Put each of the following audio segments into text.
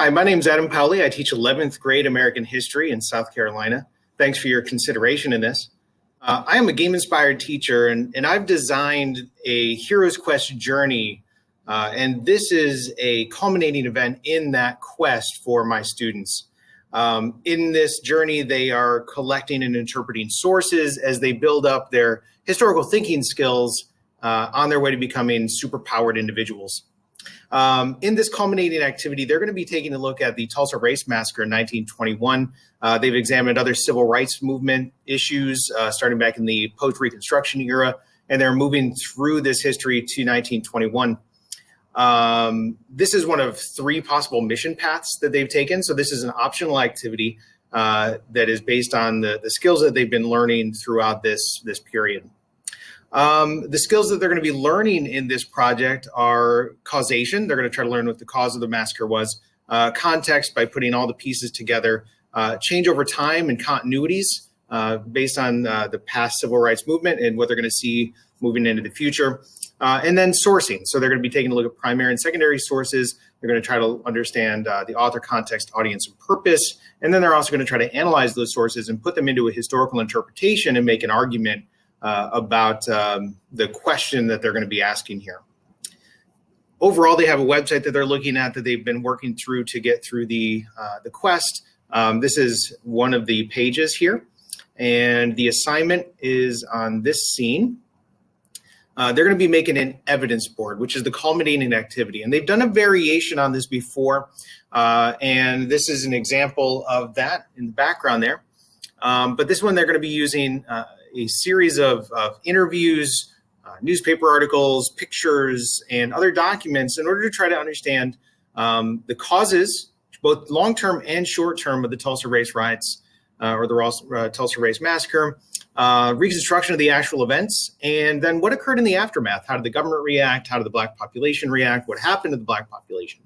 Hi, my name is Adam Powley. I teach 11th grade American history in South Carolina. Thanks for your consideration in this. I am a game-inspired teacher, and I've designed a Hero's Quest journey, and this is a culminating event in that quest for my students. In this journey, they are collecting and interpreting sources as they build up their historical thinking skills on their way to becoming superpowered individuals. In this culminating activity, they're going to be taking a look at the Tulsa Race Massacre in 1921. They've examined other civil rights movement issues starting back in the post-Reconstruction era, and they're moving through this history to 1921. This is one of three possible mission paths that they've taken. So this is an optional activity that is based on the skills that they've been learning throughout this period. The skills that they're going to be learning in this project are causation. They're going to try to learn what the cause of the massacre was, context by putting all the pieces together, change over time and continuities based on the past civil rights movement and what they're going to see moving into the future, and then sourcing. So they're going to be taking a look at primary and secondary sources. They're going to try to understand the author, context, audience, and purpose. And then they're also going to try to analyze those sources and put them into a historical interpretation and make an argument about the question that they're going to be asking here. Overall, they have a website that they're looking at that they've been working through to get through the quest. This is one of the pages here, and the assignment is on this scene. They're going to be making an evidence board, which is the culminating activity, and they've done a variation on this before, and this is an example of that in the background there. But this one, they're going to be using a series of interviews, newspaper articles, pictures, and other documents in order to try to understand the causes, both long-term and short-term, of the Tulsa Race Riots or the Tulsa Race Massacre, reconstruction of the actual events, and then what occurred in the aftermath. How did the government react? How did the Black population react? What happened to the Black population?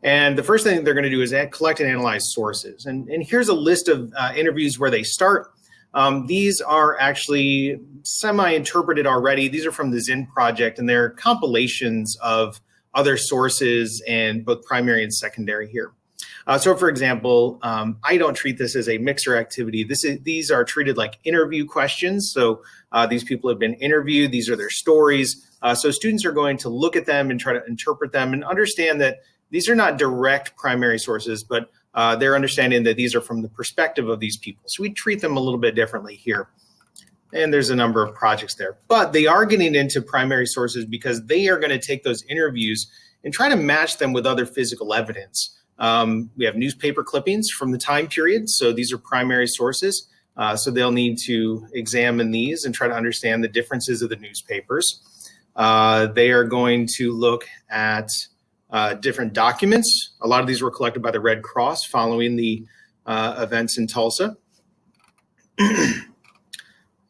And the first thing they're going to do is collect and analyze sources. And here's a list of interviews where they start. These are actually semi-interpreted already. These are from the Zinn Project, and they're compilations of other sources and both primary and secondary here. So for example, I don't treat this as a mixer activity. These are treated like interview questions. So these people have been interviewed. These are their stories. So students are going to look at them and try to interpret them and understand that these are not direct primary sources, but they're understanding that these are from the perspective of these people. So we treat them a little bit differently here. And there's a number of projects there. But they are getting into primary sources because they are going to take those interviews and try to match them with other physical evidence. We have newspaper clippings from the time period. So these are primary sources. So they'll need to examine these and try to understand the differences of the newspapers. They are going to look at different documents. A lot of these were collected by the Red Cross following the events in Tulsa.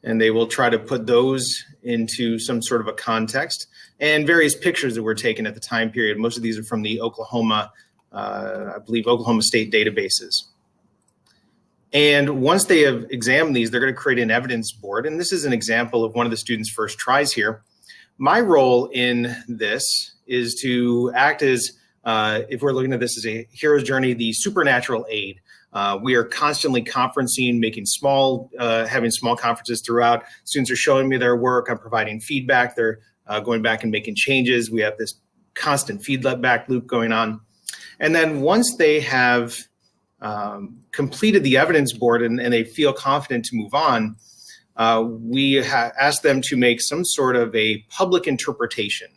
And they will try to put those into some sort of a context, and various pictures that were taken at the time period. Most of these are from the Oklahoma, I believe, Oklahoma State databases. And once they have examined these, they're going to create an evidence board. And this is an example of one of the students' first tries here. My role in this is to act as, if we're looking at this as a hero's journey, the supernatural aid. We are constantly conferencing, having small conferences throughout. Students are showing me their work. I'm providing feedback. They're going back and making changes. We have this constant feedback loop going on. And then once they have completed the evidence board and they feel confident to move on, we ask them to make some sort of a public interpretation.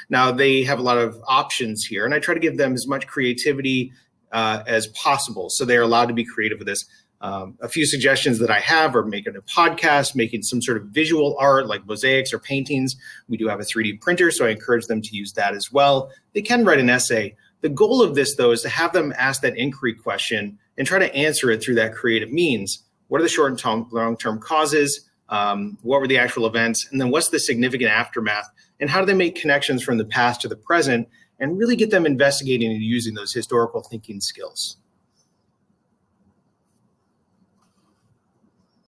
Now, they have a lot of options here, and I try to give them as much creativity as possible. So they're allowed to be creative with this. A few suggestions that I have are making a podcast, making some sort of visual art like mosaics or paintings. We do have a 3D printer, so I encourage them to use that as well. They can write an essay. The goal of this, though, is to have them ask that inquiry question and try to answer it through that creative means. What are the short and long-term causes? What were the actual events? And then what's the significant aftermath? And how do they make connections from the past to the present and really get them investigating and using those historical thinking skills?